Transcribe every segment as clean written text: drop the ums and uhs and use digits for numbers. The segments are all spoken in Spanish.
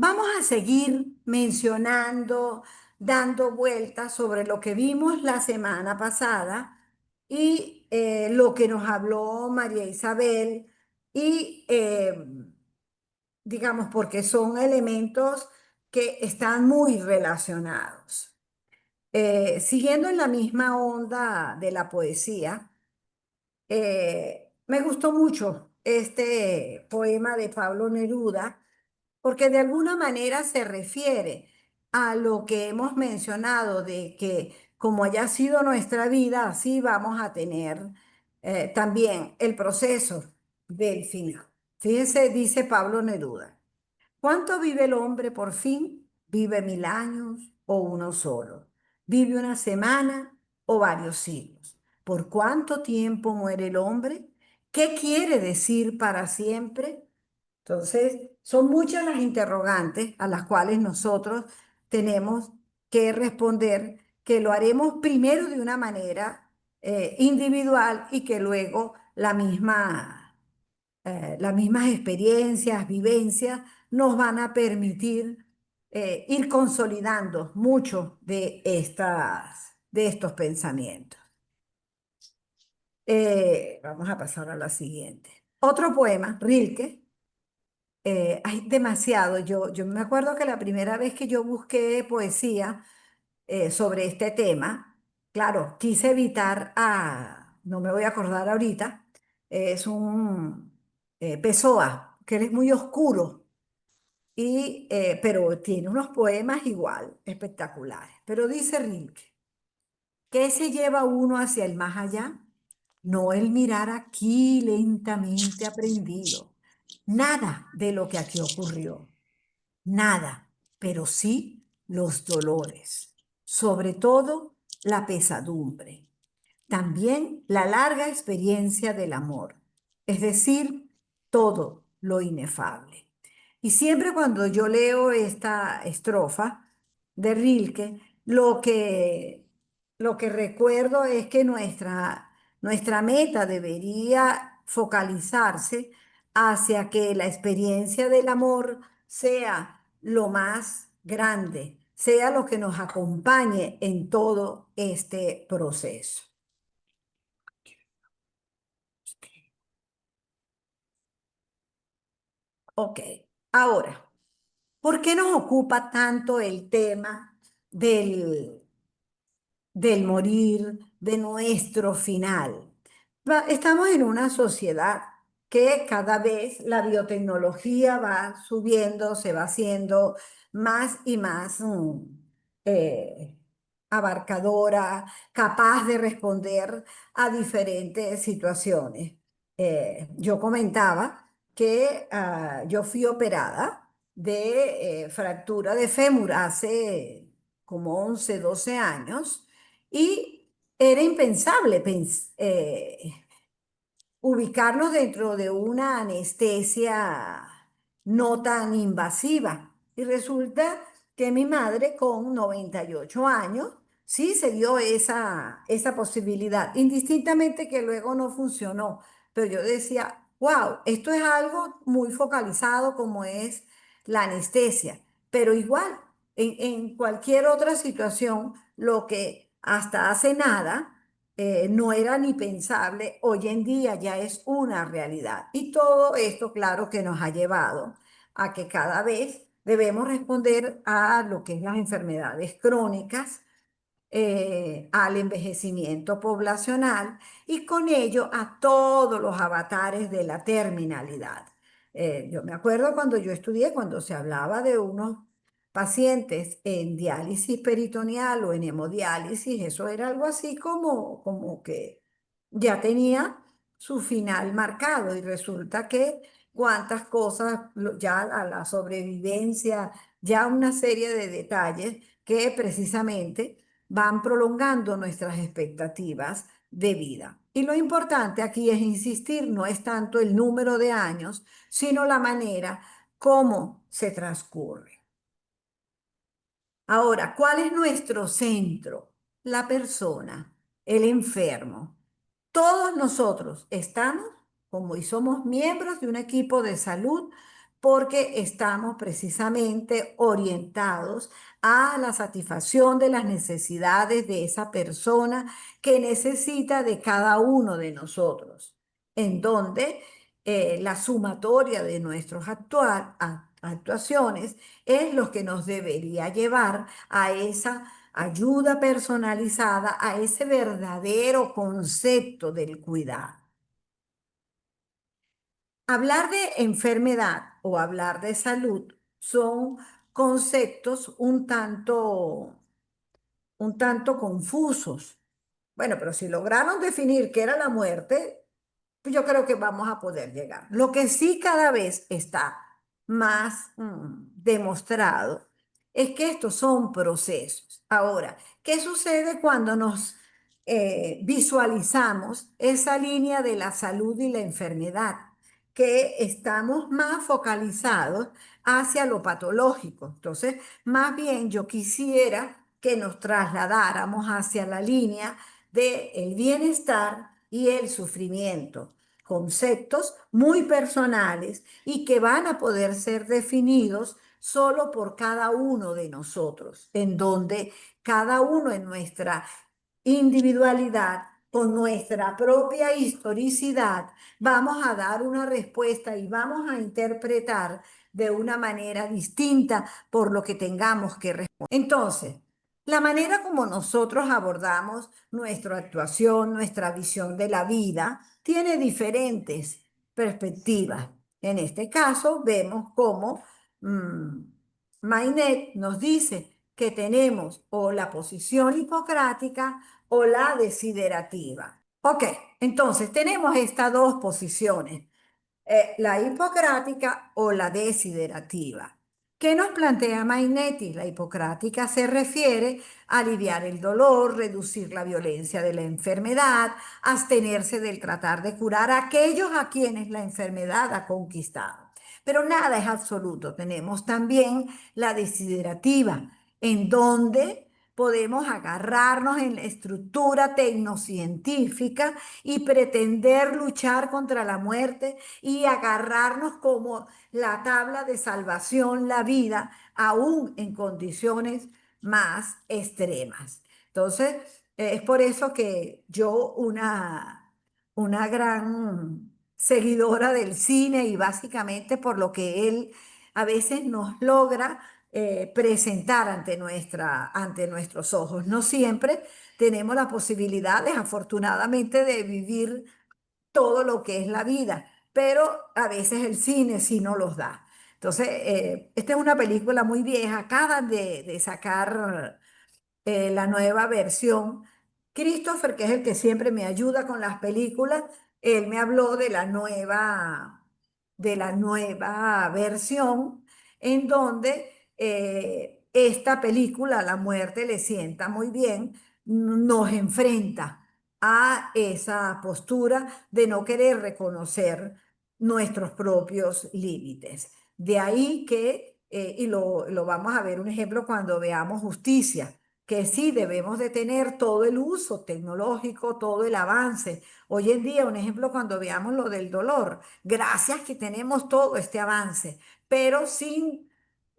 Vamos a seguir mencionando, dando vueltas sobre lo que vimos la semana pasada y lo que nos habló María Isabel y digamos porque son elementos que están muy relacionados. Siguiendo en la misma onda de la poesía, me gustó mucho este poema de Pablo Neruda porque de alguna manera se refiere a lo que hemos mencionado de que como haya sido nuestra vida, así vamos a tener también el proceso del final. Fíjense, dice Pablo Neruda. ¿Cuánto vive el hombre por fin? ¿Vive 1000 años o uno solo? ¿Vive una semana o varios siglos? ¿Por cuánto tiempo muere el hombre? ¿Qué quiere decir para siempre? Entonces, son muchas las interrogantes a las cuales nosotros tenemos que responder, que lo haremos primero de una manera individual y que luego las mismas experiencias, vivencias, nos van a permitir ir consolidando muchos de estos pensamientos. Vamos a pasar a la siguiente. Otro poema, Rilke. Hay demasiado. Yo me acuerdo que la primera vez que yo busqué poesía sobre este tema, claro, quise evitar no me voy a acordar ahorita, es un Pessoa, que él es muy oscuro, pero tiene unos poemas igual, espectaculares. Pero dice Rilke, ¿qué se lleva uno hacia el más allá? No el mirar aquí lentamente aprendido. Nada de lo que aquí ocurrió. Nada, pero sí los dolores, sobre todo la pesadumbre, también la larga experiencia del amor, es decir, todo lo inefable. Y siempre cuando yo leo esta estrofa de Rilke, lo que recuerdo es que nuestra meta debería focalizarse hacia que la experiencia del amor sea lo más grande, sea lo que nos acompañe en todo este proceso. Ok, ahora, ¿por qué nos ocupa tanto el tema del, del morir, de nuestro final? Estamos en una sociedad que cada vez la biotecnología va subiendo, se va haciendo más y más eh, abarcadora, capaz de responder a diferentes situaciones. Yo comentaba que yo fui operada de fractura de fémur hace como 11 12 años y era impensable ubicarnos dentro de una anestesia no tan invasiva. Y resulta que mi madre con 98 años sí se dio esa posibilidad, indistintamente que luego no funcionó. Pero yo decía, wow, esto es algo muy focalizado como es la anestesia, pero igual, en cualquier otra situación, lo que hasta hace nada no era ni pensable, hoy en día ya es una realidad. Y todo esto, claro, que nos ha llevado a que cada vez debemos responder a lo que es las enfermedades crónicas, al envejecimiento poblacional y con ello a todos los avatares de la terminalidad. Yo me acuerdo cuando yo estudié, cuando se hablaba de unos pacientes en diálisis peritoneal o en hemodiálisis, eso era algo así como que ya tenía su final marcado y resulta que cuántas cosas, ya a la sobrevivencia, ya una serie de detalles que precisamente van prolongando nuestras expectativas de vida. Y lo importante aquí es insistir, no es tanto el número de años, sino la manera como se transcurre. Ahora, ¿cuál es nuestro centro? La persona, el enfermo. Todos nosotros estamos, como y somos miembros de un equipo de salud, porque estamos precisamente orientados a la satisfacción de las necesidades de esa persona que necesita de cada uno de nosotros, en donde la sumatoria de nuestras actuaciones es lo que nos debería llevar a esa ayuda personalizada, a ese verdadero concepto del cuidado. Hablar de enfermedad o hablar de salud son conceptos un tanto confusos. Bueno, pero si lograron definir qué era la muerte, pues yo creo que vamos a poder llegar. Lo que sí cada vez está más demostrado es que estos son procesos. Ahora, ¿qué sucede cuando nos visualizamos esa línea de la salud y la enfermedad? Que estamos más focalizados hacia lo patológico. Entonces, más bien yo quisiera que nos trasladáramos hacia la línea del bienestar y el sufrimiento, conceptos muy personales y que van a poder ser definidos solo por cada uno de nosotros, en donde cada uno en nuestra individualidad, con nuestra propia historicidad, vamos a dar una respuesta y vamos a interpretar de una manera distinta por lo que tengamos que responder. Entonces, la manera como nosotros abordamos nuestra actuación, nuestra visión de la vida, tiene diferentes perspectivas. En este caso, vemos cómo mm, Mainet nos dice que tenemos o la posición hipocrática o la desiderativa. Ok, entonces tenemos estas dos posiciones, la hipocrática o la desiderativa. ¿Qué nos plantea Mainetti? La hipocrática se refiere a aliviar el dolor, reducir la violencia de la enfermedad, abstenerse del tratar de curar a aquellos a quienes la enfermedad ha conquistado. Pero nada es absoluto. Tenemos también la desiderativa, en donde podemos agarrarnos en la estructura tecnocientífica y pretender luchar contra la muerte y agarrarnos como la tabla de salvación, la vida, aún en condiciones más extremas. Entonces, es por eso que yo, una gran seguidora del cine y básicamente por lo que él a veces nos logra presentar ante nuestros ojos. No siempre tenemos la posibilidad, desafortunadamente, de vivir todo lo que es la vida, pero a veces el cine sí nos los da. Entonces, esta es una película muy vieja, acaban de sacar la nueva versión. Christopher, que es el que siempre me ayuda con las películas, él me habló de la nueva versión en donde esta película, La muerte le sienta muy bien, nos enfrenta a esa postura de no querer reconocer nuestros propios límites. De ahí que, y lo vamos a ver un ejemplo cuando veamos Justicia, que sí debemos de tener todo el uso tecnológico, todo el avance. Hoy en día, un ejemplo, cuando veamos lo del dolor, gracias que tenemos todo este avance, pero sin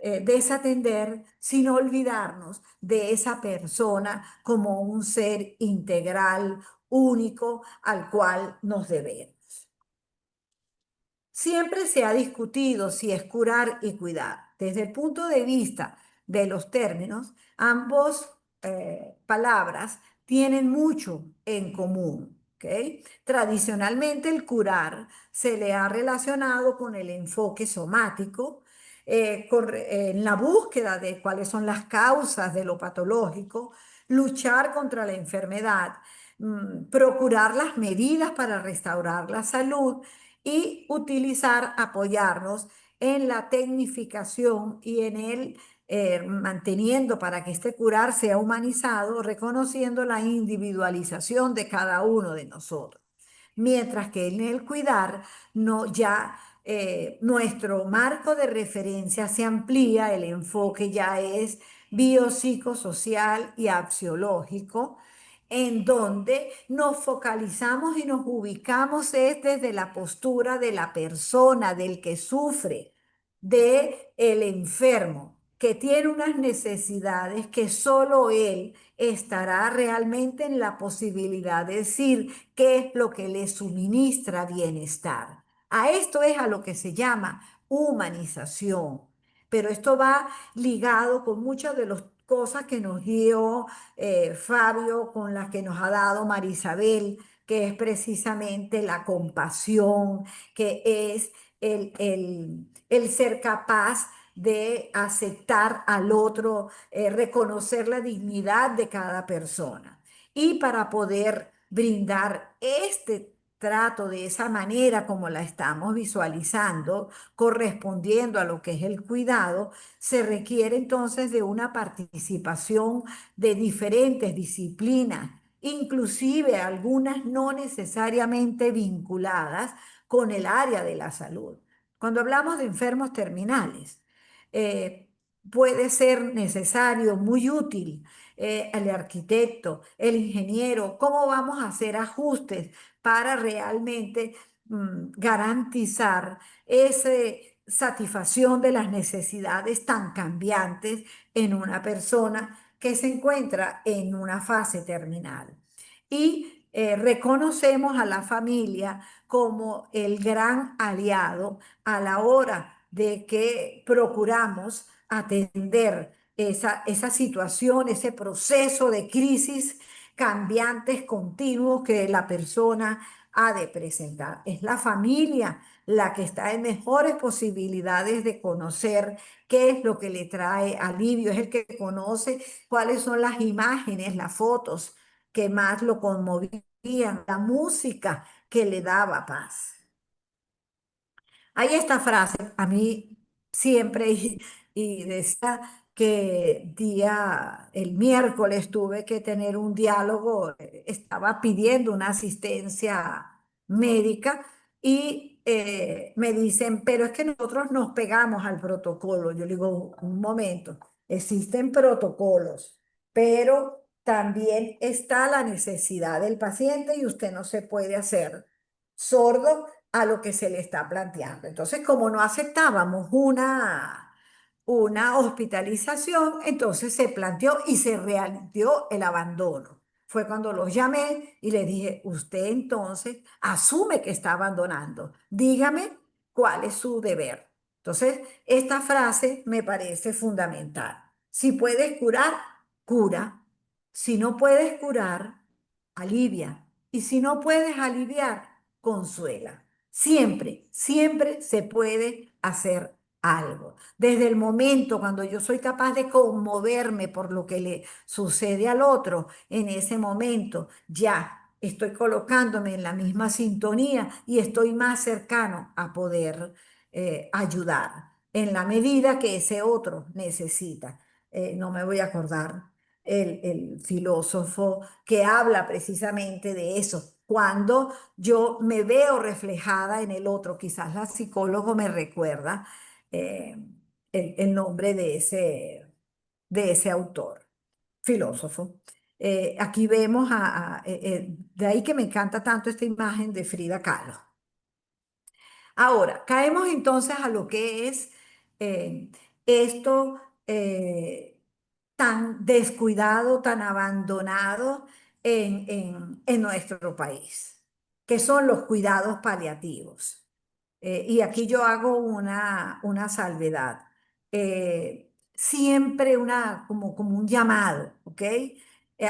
desatender, sin olvidarnos de esa persona como un ser integral, único, al cual nos debemos. Siempre se ha discutido si es curar y cuidar. Desde el punto de vista de los términos, ambos palabras tienen mucho en común. ¿Ok? Tradicionalmente el curar se le ha relacionado con el enfoque somático, en la búsqueda de cuáles son las causas de lo patológico, luchar contra la enfermedad, procurar las medidas para restaurar la salud y utilizar, apoyarnos en la tecnificación y en el manteniendo para que este curar sea humanizado, reconociendo la individualización de cada uno de nosotros. Mientras que en el cuidar, no ya nuestro marco de referencia se amplía, el enfoque ya es biopsicosocial y axiológico, en donde nos focalizamos y nos ubicamos es desde la postura de la persona, del que sufre, de el enfermo, que tiene unas necesidades que solo él estará realmente en la posibilidad de decir qué es lo que le suministra bienestar. A esto es a lo que se llama humanización. Pero esto va ligado con muchas de las cosas que nos dio Fabio, con las que nos ha dado Marisabel, que es precisamente la compasión, que es el ser capaz de aceptar al otro, reconocer la dignidad de cada persona. Y para poder brindar este trato de esa manera como la estamos visualizando, correspondiendo a lo que es el cuidado, se requiere entonces de una participación de diferentes disciplinas, inclusive algunas no necesariamente vinculadas con el área de la salud. Cuando hablamos de enfermos terminales, eh, puede ser necesario, muy útil, el arquitecto, el ingeniero, cómo vamos a hacer ajustes para realmente garantizar esa satisfacción de las necesidades tan cambiantes en una persona que se encuentra en una fase terminal. Y reconocemos a la familia como el gran aliado a la hora de que procuramos atender esa situación, ese proceso de crisis cambiantes continuos que la persona ha de presentar. Es la familia la que está en mejores posibilidades de conocer qué es lo que le trae alivio, es el que conoce cuáles son las imágenes, las fotos que más lo conmovían, la música que le daba paz. Hay esta frase, a mí siempre, y decía que el miércoles tuve que tener un diálogo, estaba pidiendo una asistencia médica y me dicen, pero es que nosotros nos pegamos al protocolo. Yo le digo, un momento, existen protocolos, pero también está la necesidad del paciente y usted no se puede hacer sordo a lo que se le está planteando. Entonces, como no aceptábamos una hospitalización, entonces se planteó y se realizó el abandono. Fue cuando los llamé y les dije, usted entonces asume que está abandonando. Dígame cuál es su deber. Entonces, esta frase me parece fundamental. Si puedes curar, cura. Si no puedes curar, alivia. Y si no puedes aliviar, consuela. Siempre, siempre se puede hacer algo. Desde el momento cuando yo soy capaz de conmoverme por lo que le sucede al otro, en ese momento ya estoy colocándome en la misma sintonía y estoy más cercano a poder ayudar en la medida que ese otro necesita. No me voy a acordar el filósofo que habla precisamente de eso. Cuando yo me veo reflejada en el otro, quizás la psicólogo me recuerda eh, el nombre de ese autor, filósofo. Aquí vemos de ahí que me encanta tanto esta imagen de Frida Kahlo. Ahora, caemos entonces a lo que es eh, esto tan descuidado, tan abandonado en nuestro país, que son los cuidados paliativos. Y aquí yo hago una salvedad. Siempre como un llamado, ¿ok?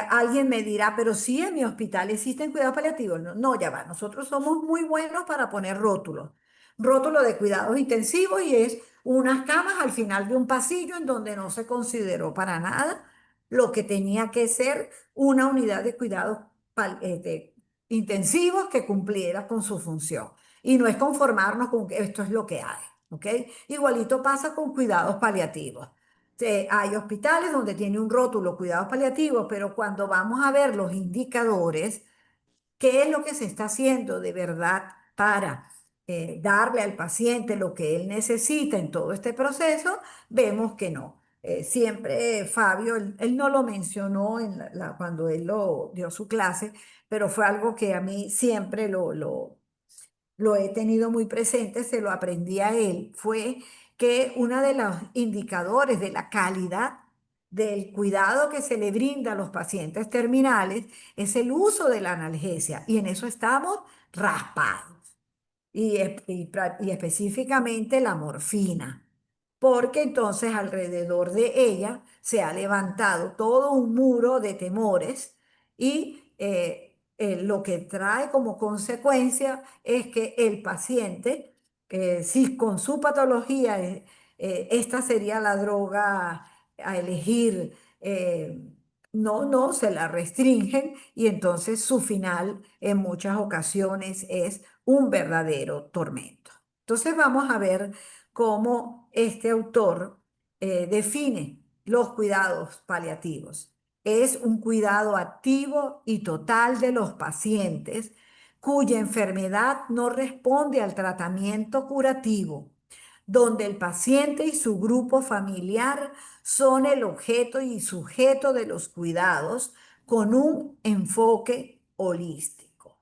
Alguien me dirá, pero sí, en mi hospital existen cuidados paliativos. No, no, ya va. Nosotros somos muy buenos para poner rótulos. Rótulo de cuidados intensivos y es unas camas al final de un pasillo en donde no se consideró para nada lo que tenía que ser una unidad de cuidados intensivos que cumpliera con su función. Y no es conformarnos con que esto es lo que hay, ¿ok? Igualito pasa con cuidados paliativos. Hay hospitales donde tiene un rótulo cuidados paliativos, pero cuando vamos a ver los indicadores, ¿qué es lo que se está haciendo de verdad para darle al paciente lo que él necesita en todo este proceso? Vemos que no. Siempre Fabio, él no lo mencionó cuando él lo dio su clase, pero fue algo que a mí siempre lo he tenido muy presente, se lo aprendí a él, fue que uno de los indicadores de la calidad del cuidado que se le brinda a los pacientes terminales es el uso de la analgesia y en eso estamos raspados y específicamente la morfina, porque entonces alrededor de ella se ha levantado todo un muro de temores y lo que trae como consecuencia es que el paciente, si con su patología esta sería la droga a elegir, no se la restringen y entonces su final en muchas ocasiones es un verdadero tormento. Entonces vamos a ver cómo este autor define los cuidados paliativos. Es un cuidado activo y total de los pacientes cuya enfermedad no responde al tratamiento curativo, donde el paciente y su grupo familiar son el objeto y sujeto de los cuidados con un enfoque holístico.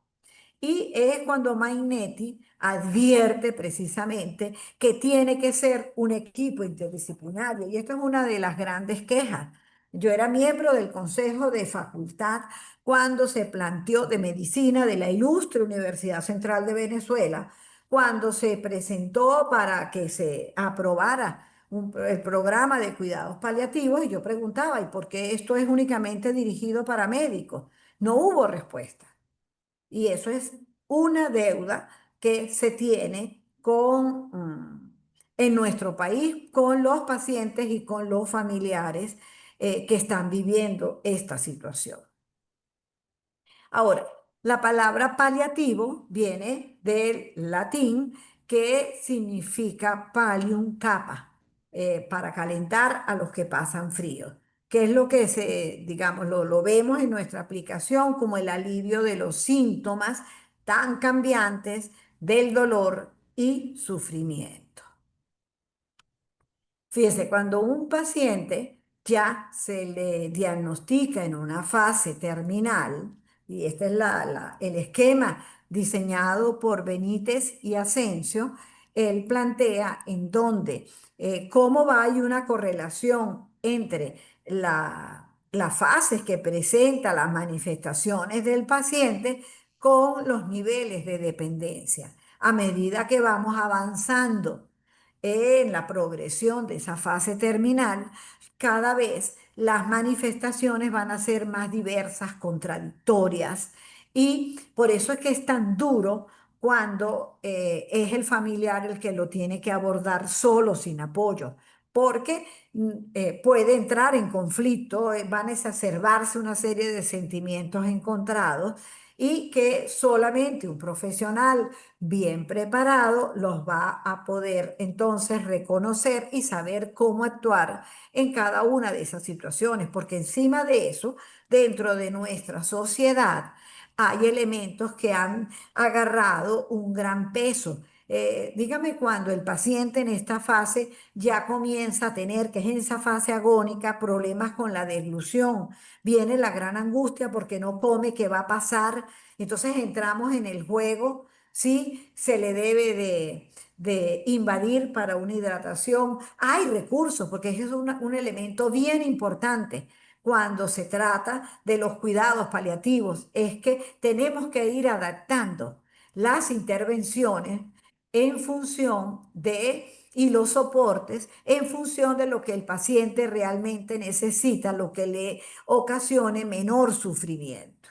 Y es cuando Mainetti advierte precisamente que tiene que ser un equipo interdisciplinario. Y esto es una de las grandes quejas. Yo era miembro del Consejo de Facultad cuando se planteó de medicina de la ilustre Universidad Central de Venezuela, cuando se presentó para que se aprobara el programa de cuidados paliativos. Y yo preguntaba, ¿y por qué esto es únicamente dirigido para médicos? No hubo respuesta. Y eso es una deuda que se tiene en nuestro país con los pacientes y con los familiares que están viviendo esta situación. Ahora, la palabra paliativo viene del latín que significa palium capa, para calentar a los que pasan frío, que es lo que digamos, lo vemos en nuestra aplicación como el alivio de los síntomas tan cambiantes del dolor y sufrimiento. Fíjese, cuando un paciente ya se le diagnostica en una fase terminal, y este es el esquema diseñado por Benítez y Asensio, él plantea en donde, cómo va, hay una correlación entre las fases que presenta las manifestaciones del paciente con los niveles de dependencia. A medida que vamos avanzando en la progresión de esa fase terminal, cada vez las manifestaciones van a ser más diversas, contradictorias, y por eso es que es tan duro cuando es el familiar el que lo tiene que abordar solo, sin apoyo, porque puede entrar en conflicto, van a exacerbarse una serie de sentimientos encontrados y que solamente un profesional bien preparado los va a poder entonces reconocer y saber cómo actuar en cada una de esas situaciones, porque encima de eso, dentro de nuestra sociedad, hay elementos que han agarrado un gran peso. Dígame cuando el paciente en esta fase ya comienza a tener, que es en esa fase agónica, problemas con la deglución. Viene la gran angustia porque no come, ¿qué va a pasar? Entonces entramos en el juego. Sí, se le debe de invadir para una hidratación. Hay recursos, porque eso es un elemento bien importante cuando se trata de los cuidados paliativos, es que tenemos que ir adaptando las intervenciones en función y los soportes en función de lo que el paciente realmente necesita, lo que le ocasione menor sufrimiento.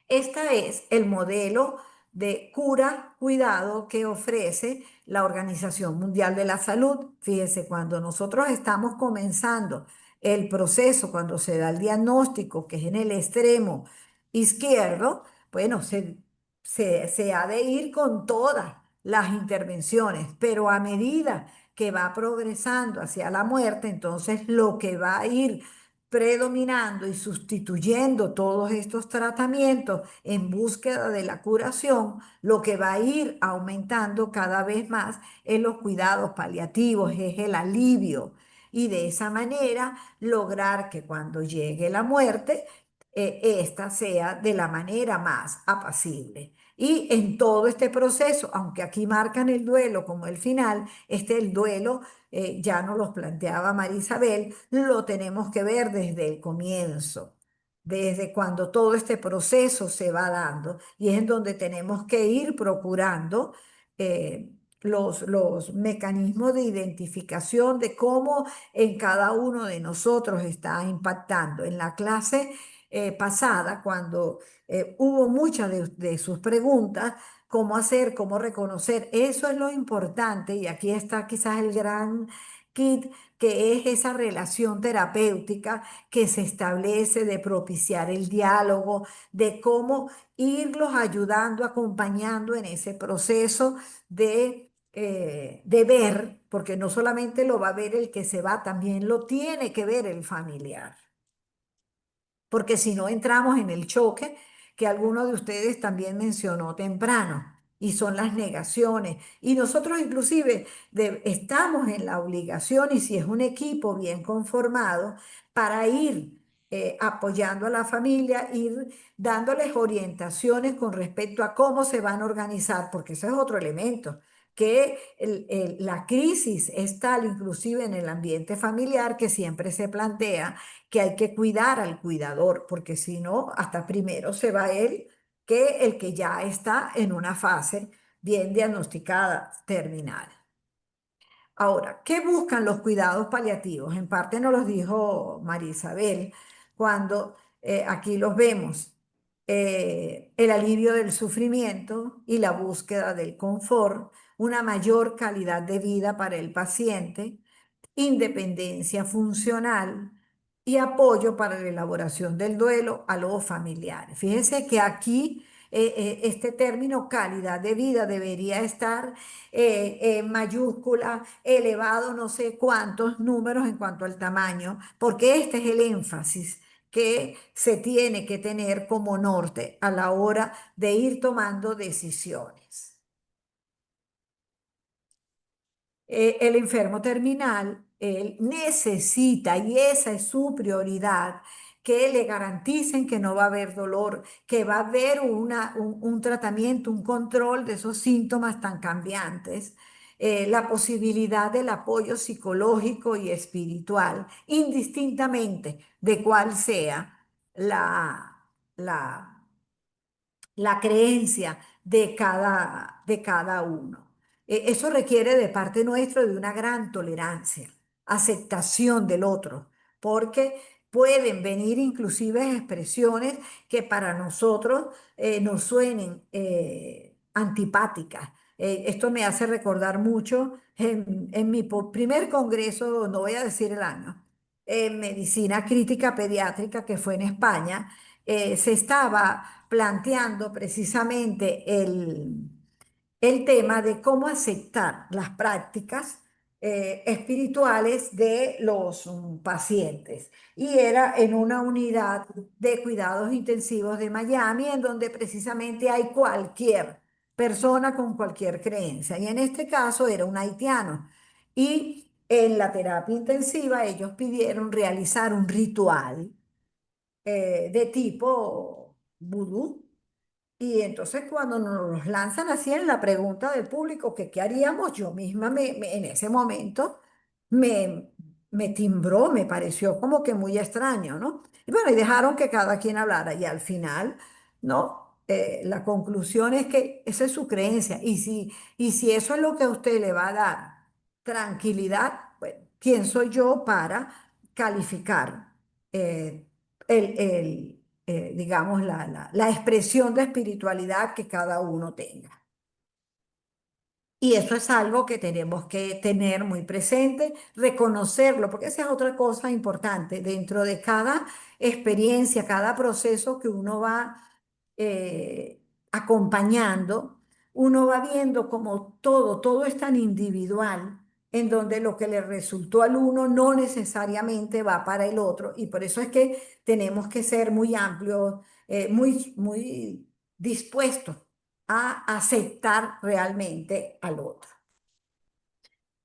Este es el modelo de cura, cuidado que ofrece la Organización Mundial de la Salud. Fíjese, cuando nosotros estamos comenzando el proceso, cuando se da el diagnóstico, que es en el extremo izquierdo, bueno, se ha de ir con todas las intervenciones, pero a medida que va progresando hacia la muerte, entonces lo que va a ir predominando y sustituyendo todos estos tratamientos en búsqueda de la curación, lo que va a ir aumentando cada vez más en los cuidados paliativos, es el alivio. Y de esa manera lograr que cuando llegue la muerte, esta sea de la manera más apacible. Y en todo este proceso, aunque aquí marcan el duelo como el final, el duelo, ya nos lo planteaba María Isabel, lo tenemos que ver desde el comienzo, desde cuando todo este proceso se va dando, y es en donde tenemos que ir procurando los mecanismos de identificación de cómo en cada uno de nosotros está impactando. En la clase pasada, cuando hubo muchas de sus preguntas, cómo hacer, cómo reconocer, eso es lo importante, y aquí está quizás el gran kit, que es esa relación terapéutica que se establece de propiciar el diálogo, de cómo irlos ayudando, acompañando en ese proceso de ver, porque no solamente lo va a ver el que se va, también lo tiene que ver el familiar, porque si no entramos en el choque que alguno de ustedes también mencionó temprano, y son las negaciones. Y nosotros inclusive estamos en la obligación, y si es un equipo bien conformado, para ir apoyando a la familia, ir dándoles orientaciones con respecto a cómo se van a organizar, porque ese es otro elemento, que la crisis es tal, inclusive en el ambiente familiar, que siempre se plantea que hay que cuidar al cuidador, porque si no, hasta primero se va él que el que ya está en una fase bien diagnosticada, terminal. Ahora, ¿qué buscan los cuidados paliativos? En parte nos los dijo María Isabel cuando aquí los vemos. El alivio del sufrimiento y la búsqueda del confort, una mayor calidad de vida para el paciente, independencia funcional y apoyo para la elaboración del duelo a los familiares. Fíjense que aquí este término calidad de vida debería estar en mayúscula, elevado no sé cuántos números en cuanto al tamaño, porque este es el énfasis que se tiene que tener como norte a la hora de ir tomando decisiones. El enfermo terminal, él necesita, y esa es su prioridad, que le garanticen que no va a haber dolor, que va a haber un tratamiento, un control de esos síntomas tan cambiantes, la posibilidad del apoyo psicológico y espiritual, indistintamente de cuál sea la, la la creencia de cada uno. Eso requiere de parte nuestra de una gran tolerancia, aceptación del otro, porque pueden venir inclusive expresiones que para nosotros nos suenen antipáticas. Esto me hace recordar mucho en mi primer congreso, no voy a decir el año, en medicina crítica pediátrica, que fue en España. Se estaba planteando precisamente el tema de cómo aceptar las prácticas espirituales de los pacientes. Y era en una unidad de cuidados intensivos de Miami, en donde precisamente hay cualquier persona con cualquier creencia. Y en este caso era un haitiano. Y en la terapia intensiva ellos pidieron realizar un ritual de tipo vudú. Y entonces cuando nos lanzan así en la pregunta del público que qué haríamos, yo misma en ese momento me, me timbró, me pareció como que muy extraño, ¿no? Y bueno, y dejaron que cada quien hablara, y al final, ¿no? La conclusión es que esa es su creencia, y si eso es lo que a usted le va a dar tranquilidad, bueno, ¿quién soy yo para calificar eh, digamos, la expresión de espiritualidad que cada uno tenga? Y eso es algo que tenemos que tener muy presente, reconocerlo, porque esa es otra cosa importante. Dentro de cada experiencia, cada proceso que uno va acompañando, uno va viendo como todo es tan individual, en donde lo que le resultó al uno no necesariamente va para el otro. Y por eso es que tenemos que ser muy amplios, muy dispuestos a aceptar realmente al otro.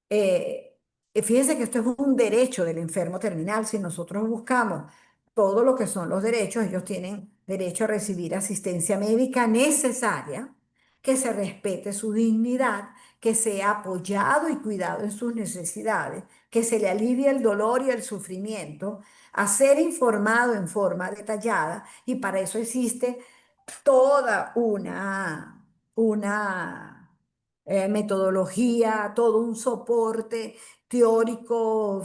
Fíjense que esto es un derecho del enfermo terminal. Si nosotros buscamos todo lo que son los derechos, ellos tienen derecho a recibir asistencia médica necesaria que se respete su dignidad, que sea apoyado y cuidado en sus necesidades, que se le alivie el dolor y el sufrimiento, a ser informado en forma detallada, y para eso existe toda una metodología, todo un soporte teórico,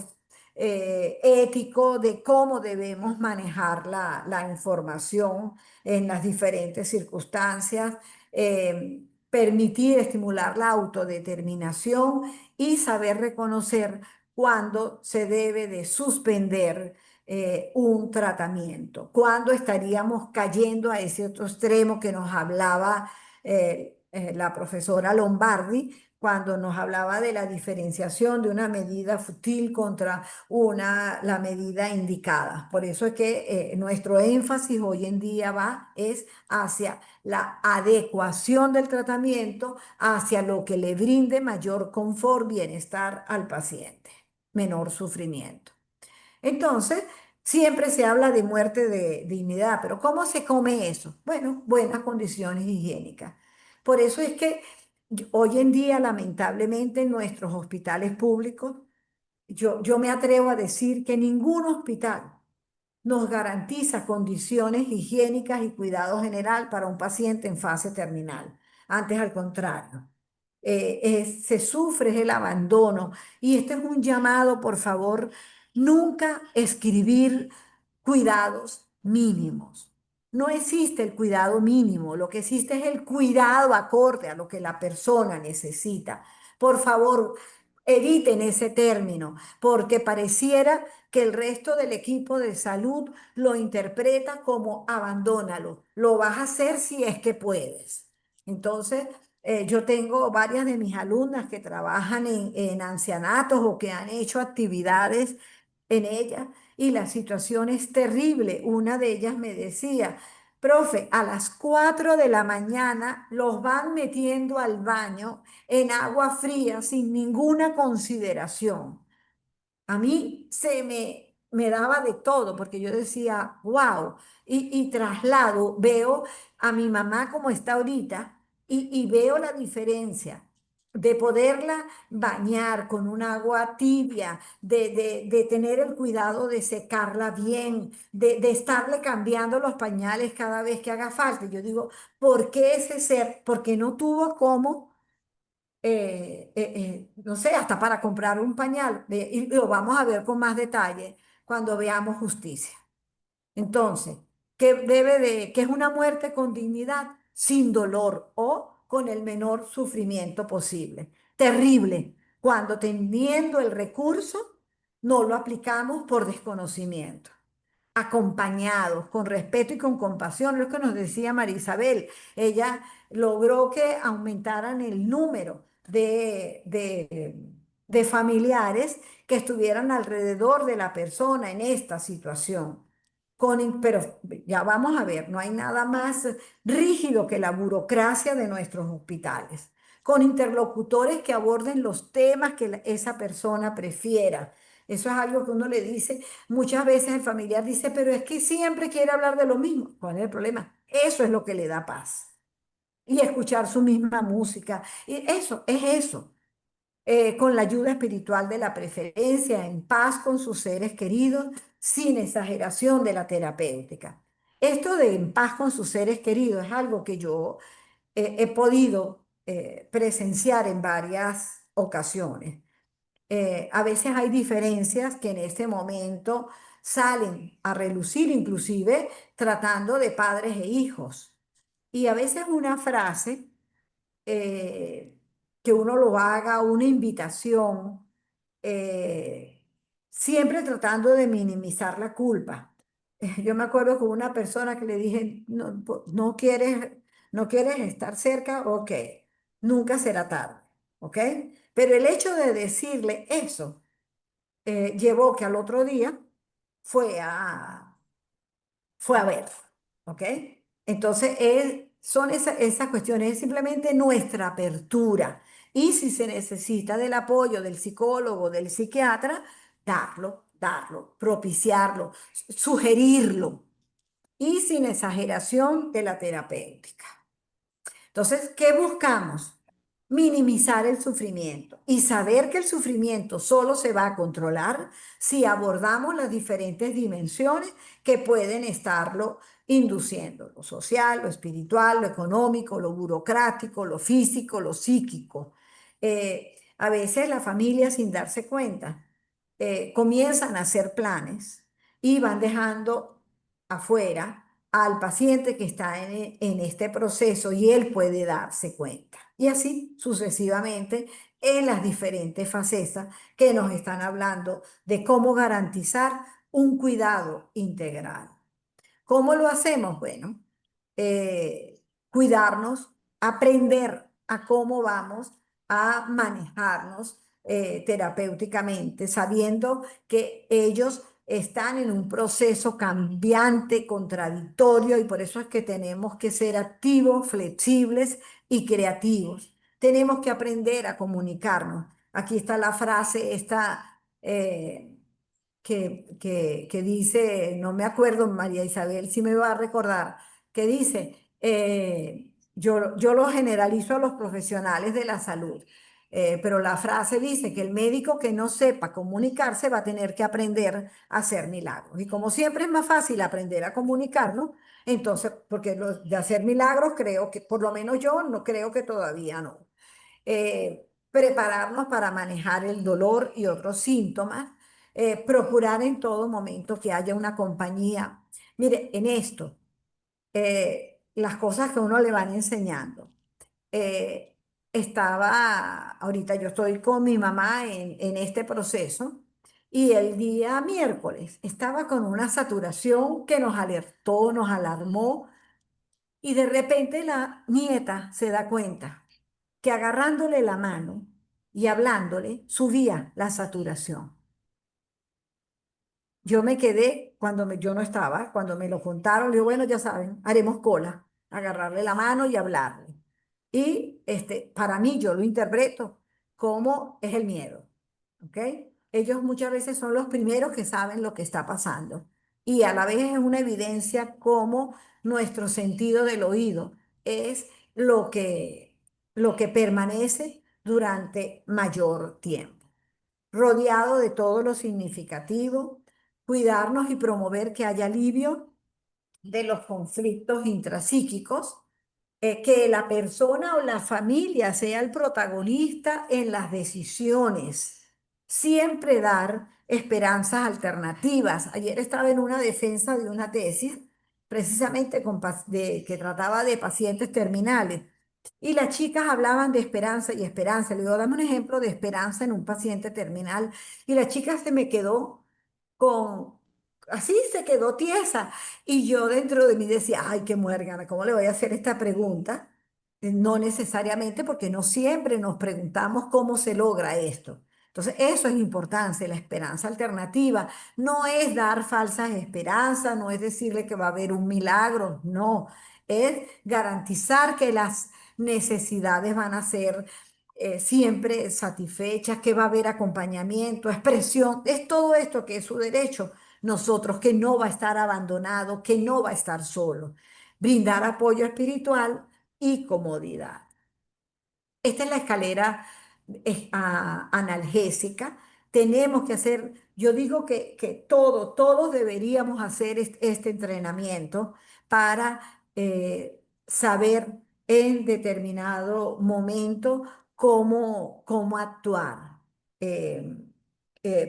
ético de cómo debemos manejar la información en las diferentes circunstancias, permitir estimular la autodeterminación y saber reconocer cuándo se debe de suspender un tratamiento, cuándo estaríamos cayendo a ese otro extremo que nos hablaba la profesora Lombardi, cuando nos hablaba de la diferenciación de una medida futil contra la medida indicada. Por eso es que nuestro énfasis hoy en día es hacia la adecuación del tratamiento, hacia lo que le brinde mayor confort, bienestar al paciente, menor sufrimiento. Entonces, siempre se habla de muerte de dignidad, pero ¿cómo se come eso? Bueno, buenas condiciones higiénicas. Por eso es que hoy en día, lamentablemente, en nuestros hospitales públicos, yo me atrevo a decir que ningún hospital nos garantiza condiciones higiénicas y cuidado general para un paciente en fase terminal. Antes, al contrario, se sufre el abandono. Y este es un llamado, por favor, nunca escribir cuidados mínimos. No existe el cuidado mínimo, lo que existe es el cuidado acorde a lo que la persona necesita. Por favor, eviten ese término, porque pareciera que el resto del equipo de salud lo interpreta como abandónalo, lo vas a hacer si es que puedes. Entonces, yo tengo varias de mis alumnas que trabajan en ancianatos o que han hecho actividades en ellas y la situación es terrible. Una de ellas me decía, profe, a las 4 de la mañana los van metiendo al baño en agua fría sin ninguna consideración. A mí me daba de todo porque yo decía, wow, y traslado, veo a mi mamá como está ahorita y veo la diferencia de poderla bañar con un agua tibia, de tener el cuidado de secarla bien, de estarle cambiando los pañales cada vez que haga falta. Y yo digo, ¿por qué ese ser? Porque no tuvo cómo no sé, hasta para comprar un pañal. Y lo vamos a ver con más detalle cuando veamos justicia. Entonces, qué es una muerte con dignidad, sin dolor o con el menor sufrimiento posible? Terrible, cuando teniendo el recurso no lo aplicamos por desconocimiento, acompañados, con respeto y con compasión, lo que nos decía María Isabel. Ella logró que aumentaran el número de familiares que estuvieran alrededor de la persona en esta situación. Pero ya vamos a ver, no hay nada más rígido que la burocracia de nuestros hospitales, con interlocutores que aborden los temas que esa persona prefiera. Eso es algo que uno le dice. Muchas veces el familiar dice, pero es que siempre quiere hablar de lo mismo. ¿Cuál es el problema? Eso es lo que le da paz. Y escuchar su misma música. Y eso, es eso. Con la ayuda espiritual de la preferencia, en paz con sus seres queridos, sin exageración de la terapéutica. Esto de en paz con sus seres queridos es algo que yo he podido presenciar en varias ocasiones. A veces hay diferencias que en este momento salen a relucir, inclusive tratando de padres e hijos. Y a veces una frase eh, que uno lo haga, una invitación, eh, siempre tratando de minimizar la culpa. Yo me acuerdo con una persona que le dije, no, no quieres estar cerca, ok, nunca será tarde, ok. Pero el hecho de decirle eso llevó que al otro día fue a, fue a ver, ¿ok? Entonces, son esas cuestiones, es simplemente nuestra apertura. Y si se necesita del apoyo del psicólogo, del psiquiatra, darlo, propiciarlo, sugerirlo y sin exageración de la terapéutica. Entonces, ¿qué buscamos? Minimizar el sufrimiento y saber que el sufrimiento solo se va a controlar si abordamos las diferentes dimensiones que pueden estarlo induciendo, lo social, lo espiritual, lo económico, lo burocrático, lo físico, lo psíquico. A veces la familia, sin darse cuenta, comienzan a hacer planes y van dejando afuera al paciente que está en este proceso y él puede darse cuenta. Y así sucesivamente en las diferentes facetas que nos están hablando de cómo garantizar un cuidado integral. ¿Cómo lo hacemos? Bueno, cuidarnos, aprender a cómo vamos a manejarnos terapéuticamente, sabiendo que ellos están en un proceso cambiante, contradictorio, y por eso es que tenemos que ser activos, flexibles y creativos. Tenemos que aprender a comunicarnos. Aquí está la frase, esta que dice, no me acuerdo, María Isabel, si me va a recordar, que dice, yo lo generalizo a los profesionales de la salud, pero la frase dice que el médico que no sepa comunicarse va a tener que aprender a hacer milagros. Y como siempre es más fácil aprender a comunicarnos, entonces, porque de hacer milagros creo que, por lo menos yo no creo que todavía no. Prepararnos para manejar el dolor y otros síntomas, procurar en todo momento que haya una compañía. Mire, en esto, las cosas que uno le van enseñando. Eh, ahorita yo estoy con mi mamá en este proceso y el día miércoles estaba con una saturación que nos alertó, nos alarmó y de repente la nieta se da cuenta que agarrándole la mano y hablándole subía la saturación. Yo me quedé yo no estaba, cuando me lo contaron, le digo, bueno, ya saben, haremos cola, agarrarle la mano y hablarle. Y para mí yo lo interpreto como es el miedo, ¿ok? Ellos muchas veces son los primeros que saben lo que está pasando. Y a la vez es una evidencia como nuestro sentido del oído es lo que, lo que permanece durante mayor tiempo rodeado de todo lo significativo, cuidarnos y promover que haya alivio de los conflictos intrapsíquicos, que la persona o la familia sea el protagonista en las decisiones, siempre dar esperanzas alternativas. Ayer estaba en una defensa de una tesis precisamente que trataba de pacientes terminales. Y las chicas hablaban de esperanza y esperanza. Le digo, dame un ejemplo de esperanza en un paciente terminal. Y la chica se me quedó con, así se quedó tiesa. Y yo dentro de mí decía, ay, qué muérgana, ¿cómo le voy a hacer esta pregunta? No necesariamente porque no siempre nos preguntamos cómo se logra esto. Entonces, eso es importante, la esperanza alternativa. No es dar falsas esperanzas, no es decirle que va a haber un milagro, no. Es garantizar que las necesidades van a ser siempre satisfechas, que va a haber acompañamiento, expresión, es todo esto que es su derecho. Nosotros, que no va a estar abandonado, que no va a estar solo. Brindar apoyo espiritual y comodidad. Esta es la escalera analgésica. Tenemos que hacer, yo digo que todos deberíamos hacer este entrenamiento para saber en determinado momento cómo actuar. Eh,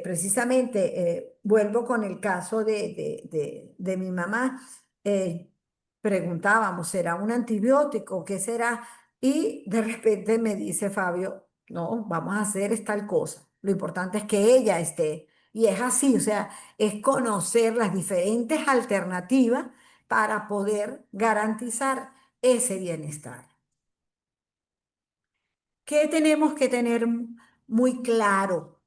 Precisamente, vuelvo con el caso de mi mamá. eh, Preguntábamos, ¿será un antibiótico? ¿Qué será? Y de repente me dice Fabio, no, vamos a hacer es tal cosa. Lo importante es que ella esté. Y es así, o sea, es conocer las diferentes alternativas para poder garantizar ese bienestar. ¿Qué tenemos que tener muy claro?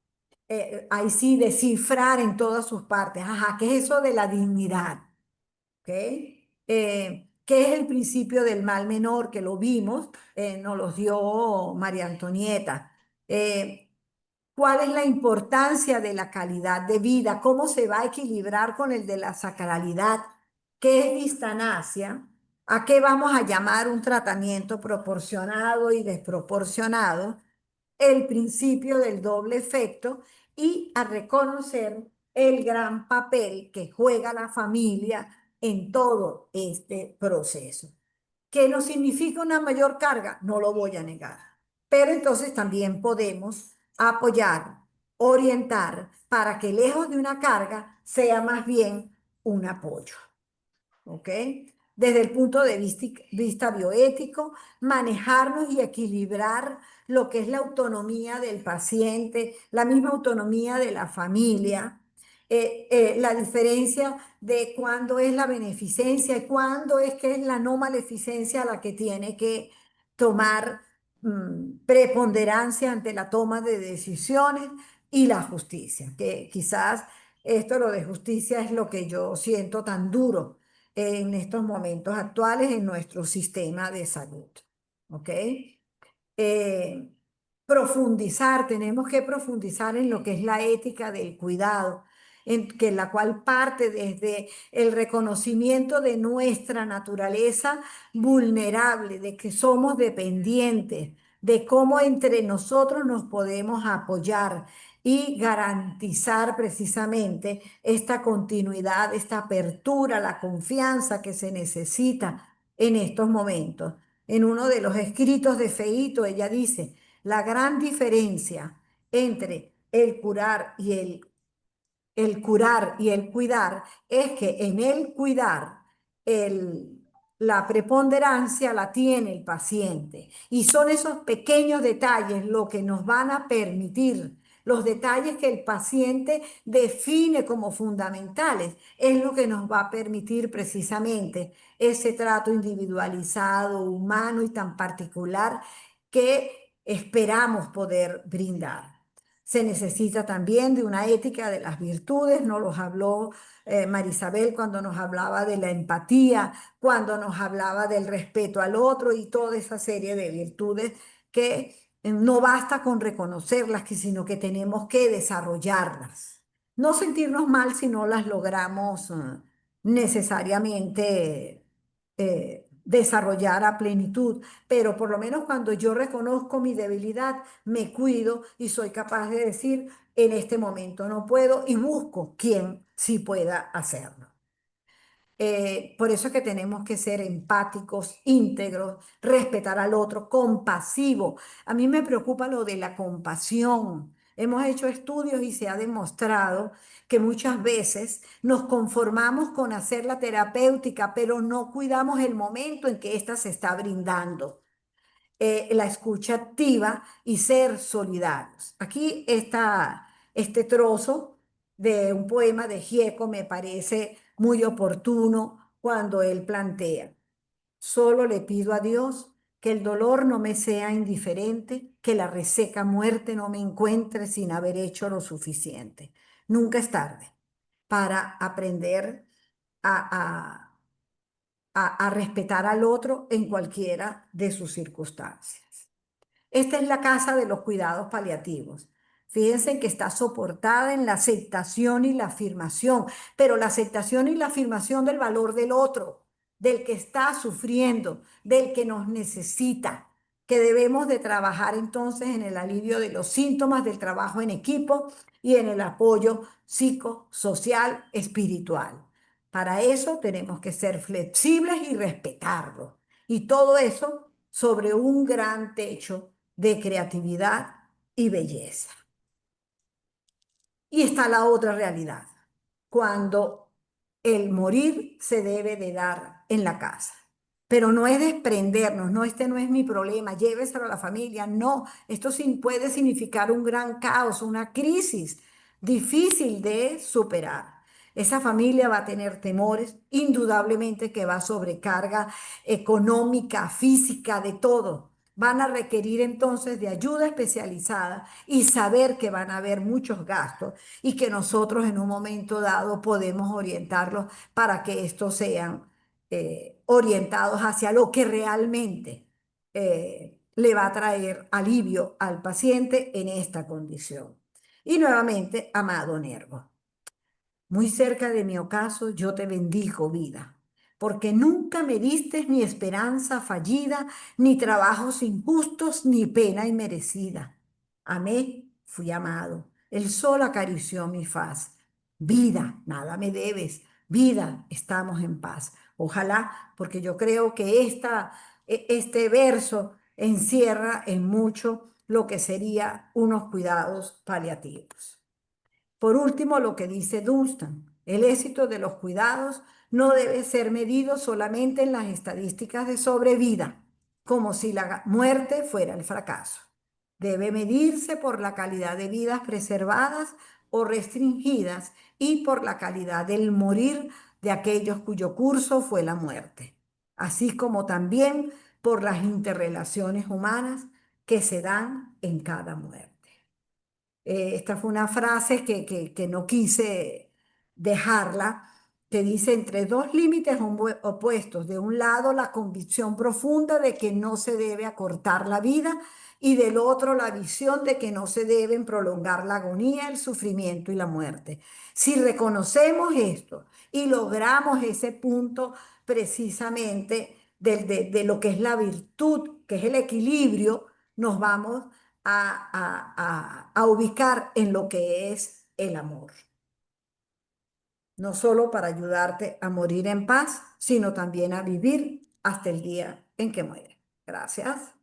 Ahí sí, descifrar en todas sus partes. Ajá, ¿qué es eso de la dignidad? ¿Ok? ¿Qué es el principio del mal menor? Que lo vimos, nos los dio María Antonieta. ¿Cuál es la importancia de la calidad de vida? ¿Cómo se va a equilibrar con el de la sacralidad? ¿Qué es distanasia? ¿A qué vamos a llamar un tratamiento proporcionado y desproporcionado? El principio del doble efecto y a reconocer el gran papel que juega la familia en todo este proceso. ¿Qué no significa una mayor carga? No lo voy a negar. Pero entonces también podemos apoyar, orientar para que lejos de una carga sea más bien un apoyo. ¿Ok? Desde el punto de vista bioético, manejarnos y equilibrar lo que es la autonomía del paciente, la misma autonomía de la familia, la diferencia de cuándo es la beneficencia y cuándo es que es la no maleficencia la que tiene que tomar preponderancia ante la toma de decisiones y la justicia, que quizás esto, lo de justicia, es lo que yo siento tan duro en estos momentos actuales en nuestro sistema de salud. ¿Ok? eh, Profundizar, tenemos que profundizar en lo que es la ética del cuidado, en que la cual parte desde el reconocimiento de nuestra naturaleza vulnerable, de que somos dependientes, de cómo entre nosotros nos podemos apoyar y garantizar precisamente esta continuidad, esta apertura, la confianza que se necesita en estos momentos. En uno de los escritos de Feito, ella dice, la gran diferencia entre el curar y el cuidar es que en el cuidar el, la preponderancia la tiene el paciente y son esos pequeños detalles lo que nos van a permitir, los detalles que el paciente define como fundamentales, es lo que nos va a permitir precisamente ese trato individualizado, humano y tan particular que esperamos poder brindar. Se necesita también de una ética de las virtudes, nos los habló Marisabel cuando nos hablaba de la empatía, cuando nos hablaba del respeto al otro y toda esa serie de virtudes que no basta con reconocerlas, sino que tenemos que desarrollarlas. No sentirnos mal si no las logramos necesariamente desarrollar a plenitud, pero por lo menos cuando yo reconozco mi debilidad, me cuido y soy capaz de decir, en este momento no puedo y busco quien sí pueda hacerlo. Por eso es que tenemos que ser empáticos, íntegros, respetar al otro, compasivo. A mí me preocupa lo de la compasión. Hemos hecho estudios y se ha demostrado que muchas veces nos conformamos con hacer la terapéutica, pero no cuidamos el momento en que ésta se está brindando, la escucha activa y ser solidarios. Aquí está este trozo de un poema de Gieco, me parece muy oportuno cuando él plantea: solo le pido a Dios que el dolor no me sea indiferente, que la reseca muerte no me encuentre sin haber hecho lo suficiente. Nunca es tarde para aprender a, a respetar al otro en cualquiera de sus circunstancias. Esta es la casa de los cuidados paliativos. Fíjense que está soportada en la aceptación y la afirmación, pero la aceptación y la afirmación del valor del otro, del que está sufriendo, del que nos necesita, que debemos de trabajar entonces en el alivio de los síntomas del trabajo en equipo y en el apoyo psicosocial espiritual. Para eso tenemos que ser flexibles y respetarlo. Y todo eso sobre un gran techo de creatividad y belleza. Y está la otra realidad, cuando el morir se debe de dar en la casa. Pero no es desprendernos, no, este no es mi problema, lléveselo a la familia, no, esto puede significar un gran caos, una crisis difícil de superar. Esa familia va a tener temores, indudablemente que va a sobrecarga económica, física, de todo. Van a requerir entonces de ayuda especializada y saber que van a haber muchos gastos y que nosotros en un momento dado podemos orientarlos para que estos sean orientados hacia lo que realmente le va a traer alivio al paciente en esta condición. Y nuevamente, amado Nervo, muy cerca de mi ocaso, yo te bendijo vida. porque nunca me diste ni esperanza fallida, ni trabajos injustos, ni pena inmerecida. Amé, fui amado, el sol acarició mi faz. Vida, nada me debes, vida, estamos en paz. Ojalá, porque yo creo que este verso encierra en mucho lo que sería unos cuidados paliativos. Por último, lo que dice Dunstan, el éxito de los cuidados no debe ser medido solamente en las estadísticas de sobrevida, como si la muerte fuera el fracaso. Debe medirse por la calidad de vidas preservadas o restringidas y por la calidad del morir de aquellos cuyo curso fue la muerte, así como también por las interrelaciones humanas que se dan en cada muerte. Esta fue una frase que no quise dejarla, que dice, entre dos límites opuestos, de un lado la convicción profunda de que no se debe acortar la vida y del otro la visión de que no se deben prolongar la agonía, el sufrimiento y la muerte. Si reconocemos esto y logramos ese punto precisamente de lo que es la virtud, que es el equilibrio, nos vamos a ubicar en lo que es el amor. No solo para ayudarte a morir en paz, sino también a vivir hasta el día en que muere. Gracias.